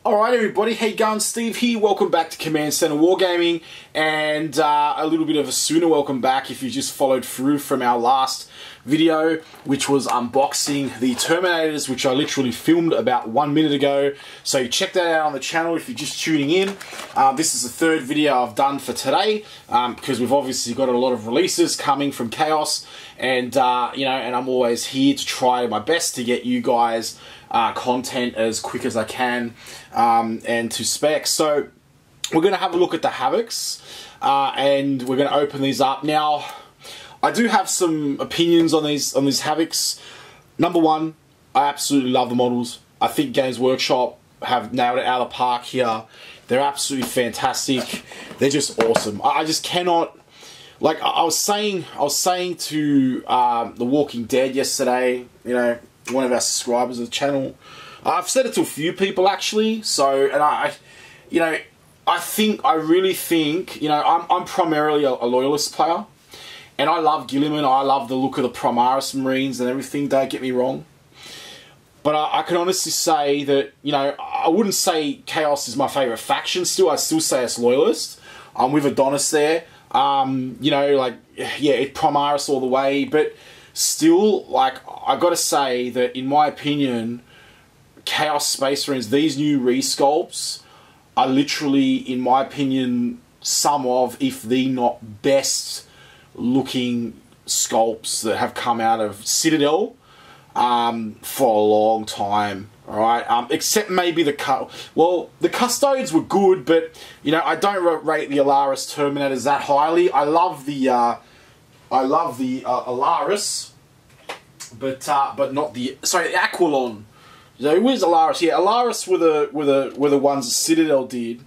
Alright everybody, hey guns, Steve here, welcome back to Command Center Wargaming, and a little bit of a sooner welcome back if you just followed through from our last video, which was unboxing the Terminators, which I literally filmed about 1 minute ago. So check that out on the channel if you're just tuning in. This is the third video I've done for today, because we've obviously got a lot of releases coming from Chaos, and you know, and I'm always here to try my best to get you guys content as quick as I can, and to spec. So we're going to have a look at the Havocs, and we're going to open these up. Now, I do have some opinions on these Havocs. Number one, I absolutely love the models. I think Games Workshop have nailed it out of the park here. They're absolutely fantastic. They're just awesome. I just cannot, like I was saying to The Walking Dead yesterday, you know, one of our subscribers of the channel. I've said it to a few people actually. So, and I really think, you know, I'm primarily a loyalist player, and I love Gilliman. I love the look of the Primaris Marines and everything. Don't get me wrong, but I can honestly say that, you know, I wouldn't say Chaos is my favourite faction. Still, I'd still say it's loyalist. I'm with Adonis there. You know, like, yeah, it Primaris all the way, but still, like, I gotta say that in my opinion, Chaos Space Marines, these new resculpts are literally, in my opinion, some of, if the not best looking sculpts that have come out of Citadel for a long time. Alright, except maybe the Custodes were good, but you know, I don't rate the Alaris Terminators that highly. I love the Alaris, but not the, sorry, the Aquilon. So where's Alaris? Yeah, Alaris were the ones that Citadel did,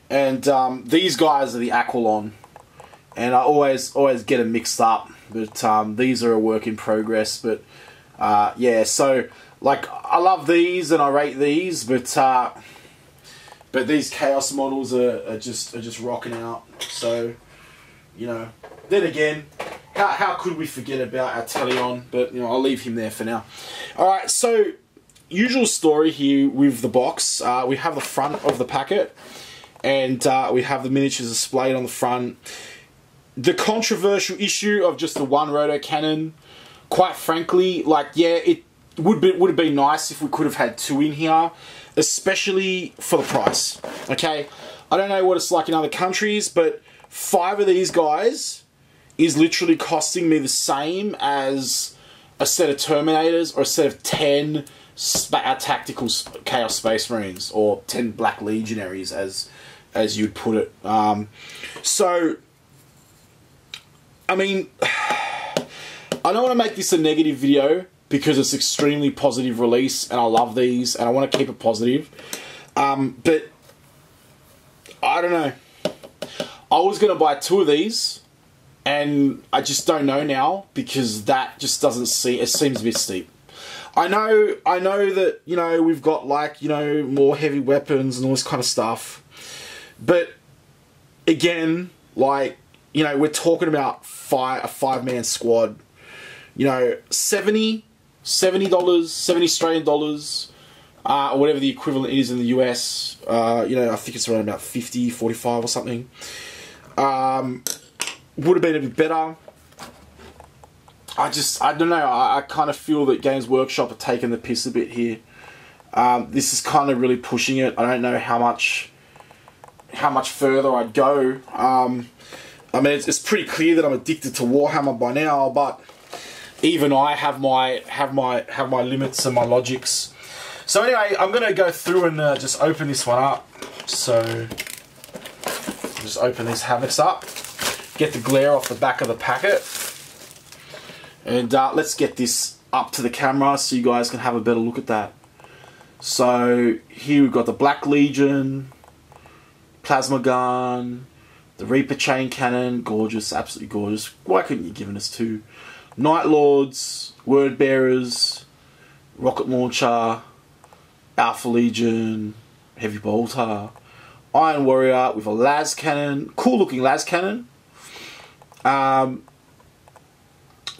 and these guys are the Aquilon, and I always get them mixed up. But these are a work in progress. But yeah, so like I love these and I rate these, but these Chaos models are just rocking out. So, you know, then again, how could we forget about our Teleon? But you know, I'll leave him there for now. All right, so usual story here with the box. We have the front of the packet, and we have the miniatures displayed on the front. The controversial issue of just the one rotor cannon, quite frankly, like, yeah, it would have been nice if we could have had two in here, especially for the price. Okay, I don't know what it's like in other countries, but 5 of these guys is literally costing me the same as a set of Terminators or a set of 10 tactical Chaos Space Marines, or 10 Black Legionaries, as you'd put it. So, I mean, I don't want to make this a negative video because it's an extremely positive release, and I love these, and I want to keep it positive. But I don't know. I was going to buy 2 of these, and I just don't know now, because that just doesn't seem, it seems a bit steep. I know that, you know, we've got, like, you know, more heavy weapons and all this kind of stuff, but again, like, you know, we're talking about a 5-man squad. You know, $70 Australian dollars, or whatever the equivalent is in the US. You know, I think it's around about 50, 45 or something. Would have been a bit better. I don't know. I kind of feel that Games Workshop are taking the piss a bit here. This is kind of really pushing it. I don't know how much further I'd go. I mean, it's pretty clear that I'm addicted to Warhammer by now, but even I have my limits and my logics. So anyway, I'm gonna go through and just open this one up. So just open these Havocs up, get the glare off the back of the packet, and let's get this up to the camera so you guys can have a better look at that. So here we've got the Black Legion, plasma gun, the Reaper chain cannon, gorgeous, absolutely gorgeous. Why couldn't you given us 2? Night Lords, Word Bearers, rocket launcher, Alpha Legion, heavy bolter, Iron Warrior with a las cannon, cool looking las cannon,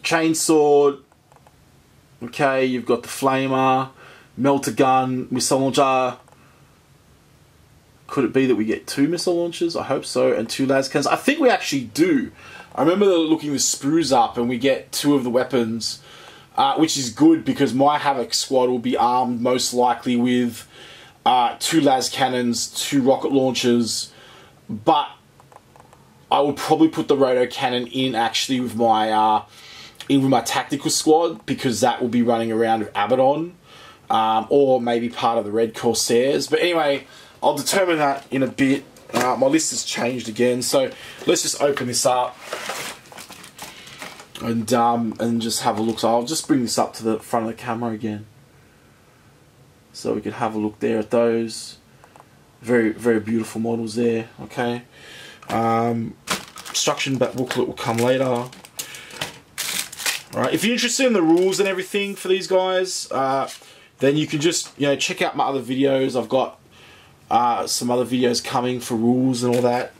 chainsword. Okay, you've got the flamer, melter gun, missile launcher, Could it be that we get 2 missile launchers? I hope so, and 2 las cannons. I think we actually do. I remember looking the sprues up, and we get 2 of the weapons, which is good because my Havoc squad will be armed most likely with 2 las cannons, 2 rocket launchers, but I would probably put the roto cannon in actually with my tactical squad, because that will be running around with Abaddon, or maybe part of the Red Corsairs. But anyway, I'll determine that in a bit. My list has changed again, so let's just open this up and just have a look. So I'll just bring this up to the front of the camera again, so we can have a look there at those. Very, very beautiful models there. Okay. Instruction booklet will come later. Alright, if you're interested in the rules and everything for these guys, then you can just, check out my other videos. I've got some other videos coming for rules and all that,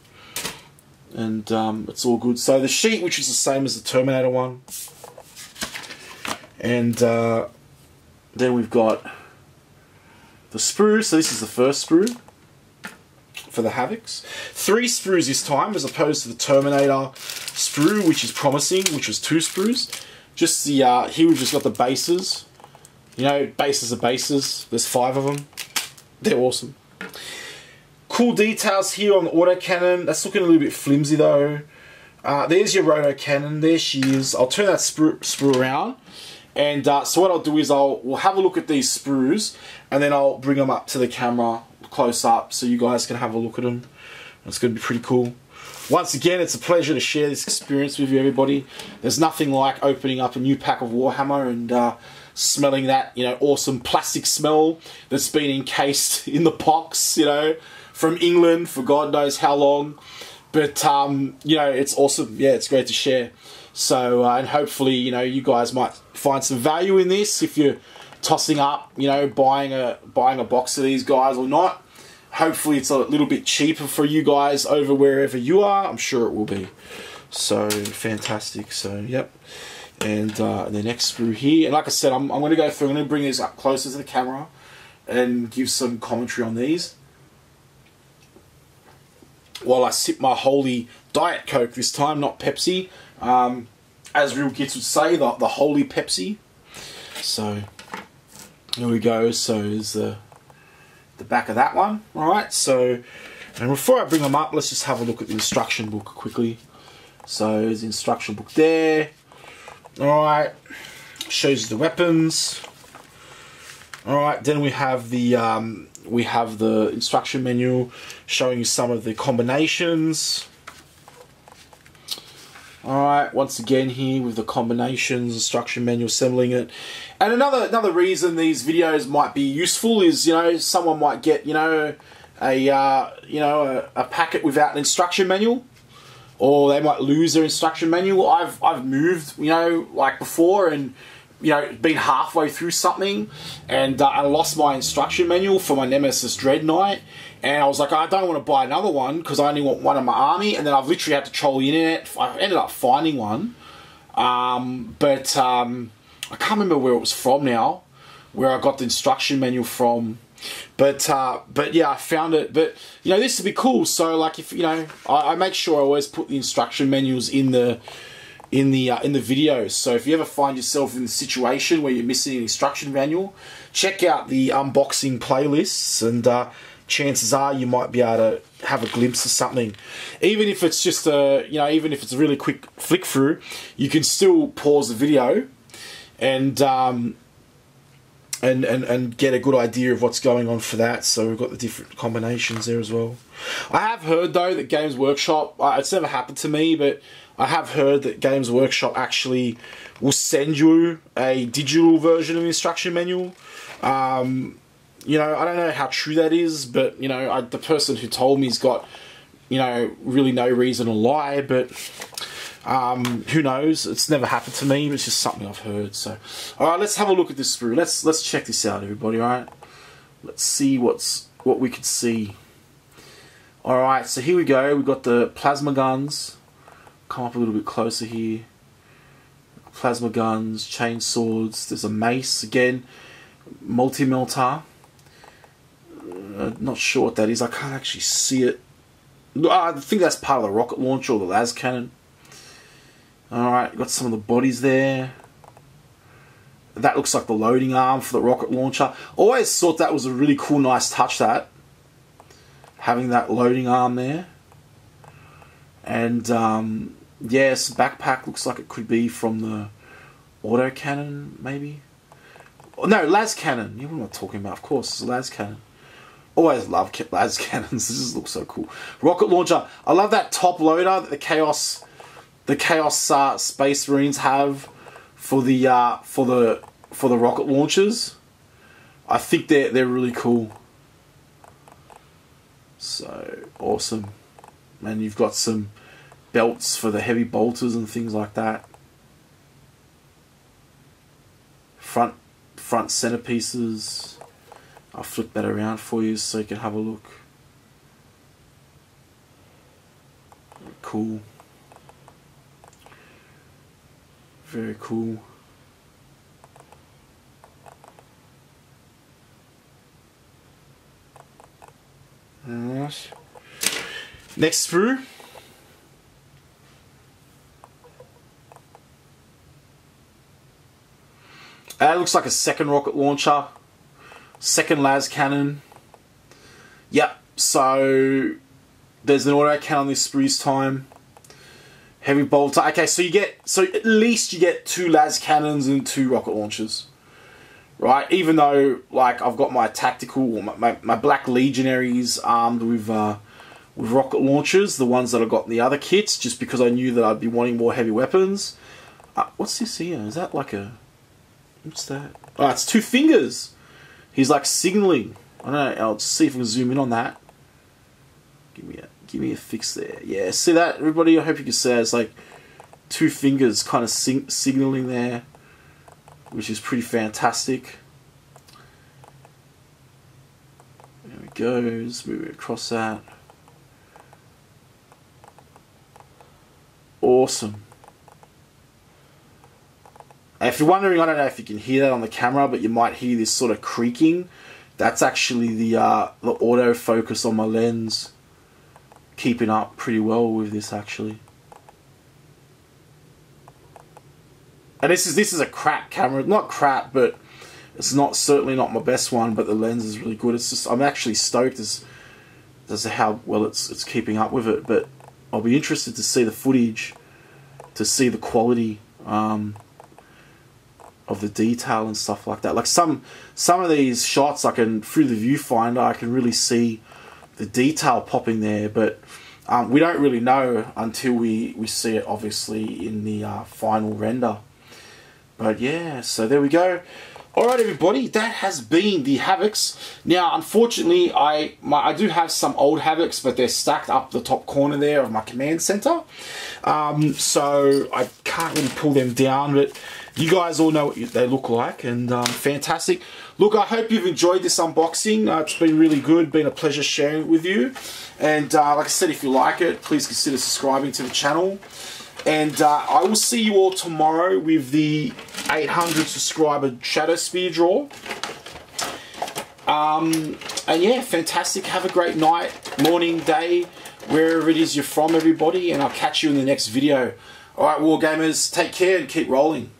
and it's all good. So the sheet, which is the same as the Terminator one, and then we've got the sprue. So this is the first sprue for the Havocs. 3 sprues this time, as opposed to the Terminator sprue, which is promising, which was 2 sprues. Just the here we've just got the bases. Bases are bases. There's 5 of them. They're awesome. Cool details here on the autocannon. That's looking a little bit flimsy though. There's your roto cannon. There she is. I'll turn that sprue around, and so what I'll do is we'll have a look at these sprues, and then I'll bring them up to the camera close up so you guys can have a look at them. It's going to be pretty cool. Once again, it's a pleasure to share this experience with you, everybody. There's nothing like opening up a new pack of Warhammer and smelling that, awesome plastic smell that's been encased in the box, from England for God knows how long. But, it's awesome. Yeah, it's great to share. So, and hopefully, you guys might find some value in this if you're tossing up, buying a box of these guys or not. Hopefully it's a little bit cheaper for you guys over wherever you are. I'm sure it will be. So fantastic. So yep. And the next sprue here. And like I said, I'm going to go through. I'm going to bring these up closer to the camera and give some commentary on these while I sip my holy Diet Coke this time, not Pepsi. As real kids would say, the holy Pepsi. So there we go. So there's the back of that one. Alright, so, and before I bring them up, let's just have a look at the instruction book quickly. So there's the instruction book there. Alright, shows you the weapons. Alright, then we have the instruction manual showing you some of the combinations. Alright, once again here with the combinations, instruction manual, assembling it. And another reason these videos might be useful is, someone might get, a packet without an instruction manual, or they might lose their instruction manual. I've moved, like before, and been halfway through something, and I lost my instruction manual for my Nemesis Dread Knight, and I was like, I don't want to buy another one because I only want one in my army. And then I've literally had to troll the internet. I ended up finding one, but I can't remember where it was from now, where I got the instruction manual from. But yeah, I found it. But this would be cool. So like, if I make sure I always put the instruction manuals in the videos. So if you ever find yourself in a situation where you're missing an instruction manual, check out the unboxing playlists, and chances are you might be able to have a glimpse of something. Even if it's just even if it's a really quick flick through, you can still pause the video and get a good idea of what's going on for that. So we've got the different combinations there as well. I have heard though that Games Workshop, it's never happened to me, but I have heard that Games Workshop actually will send you a digital version of the instruction manual. I don't know how true that is, but the person who told me's got really no reason to lie, but who knows? It's never happened to me, but it's just something I've heard. So alright, let's have a look at this sprue. Let's check this out, everybody. Alright, let's see what we can see. Alright, so here we go. We've got the plasma guns. Come up a little bit closer here. Plasma guns, chain swords. There's a mace again, multi-melter. Not sure what that is. I can't actually see it. I think that's part of the rocket launcher or the las cannon. Alright, got some of the bodies there. That looks like the loading arm for the rocket launcher. Always thought that was a really cool, nice touch, that. Having that loading arm there. And, yes, backpack looks like it could be from the auto cannon, maybe? No, las cannon. You know what I'm talking about, of course. It's a las cannon. Always love las cannons. This just looks so cool. Rocket launcher. I love that top loader that the Chaos Space Marines have for the rocket launchers. I think they're really cool. So awesome. And you've got some belts for the heavy bolters and things like that. Front centerpieces. I'll flip that around for you so you can have a look. Cool. Very cool. Alright. Next sprue. It looks like a second rocket launcher. Second las cannon. Yep, so there's an auto cannon this sprue's time. Heavy bolter. Okay, so at least you get 2 las cannons and 2 rocket launchers. Right? Even though, like, I've got my tactical, or my black legionaries armed with rocket launchers, the ones that I got in the other kits, just because I knew that I'd be wanting more heavy weapons. What's this here? Is that like a... What's that? Oh, it's 2 fingers. He's like signaling. I don't know. I'll just see if we can zoom in on that. Give me a fix there. Yeah, see that, everybody? I hope you can see that. It's like 2 fingers kind of signaling there, which is pretty fantastic. There we go. Just move it across that. Awesome. And if you're wondering, I don't know if you can hear that on the camera, but you might hear this sort of creaking. That's actually the autofocus on my lens keeping up pretty well with this, actually. And this is a crap camera. Not crap, but it's certainly not my best one, but the lens is really good. It's just, I'm actually stoked as to how well it's keeping up with it, but I'll be interested to see the footage, to see the quality of the detail and stuff like that. Like some of these shots, through the viewfinder, I can really see the detail popping there, but we don't really know until we see it, obviously, in the final render. But yeah, so there we go. Alright everybody, that has been the Havocs. Now unfortunately I do have some old Havocs, but they're stacked up the top corner there of my command center. So I can't really pull them down, but you guys all know what they look like, and fantastic. Look, I hope you've enjoyed this unboxing. It's been really good, been a pleasure sharing it with you. And like I said, if you like it, please consider subscribing to the channel. And I will see you all tomorrow with the 800 subscriber Shadow Spear draw. And yeah, fantastic. Have a great night, morning, day, wherever it is you're from, everybody. And I'll catch you in the next video. Alright, Wargamers, take care and keep rolling.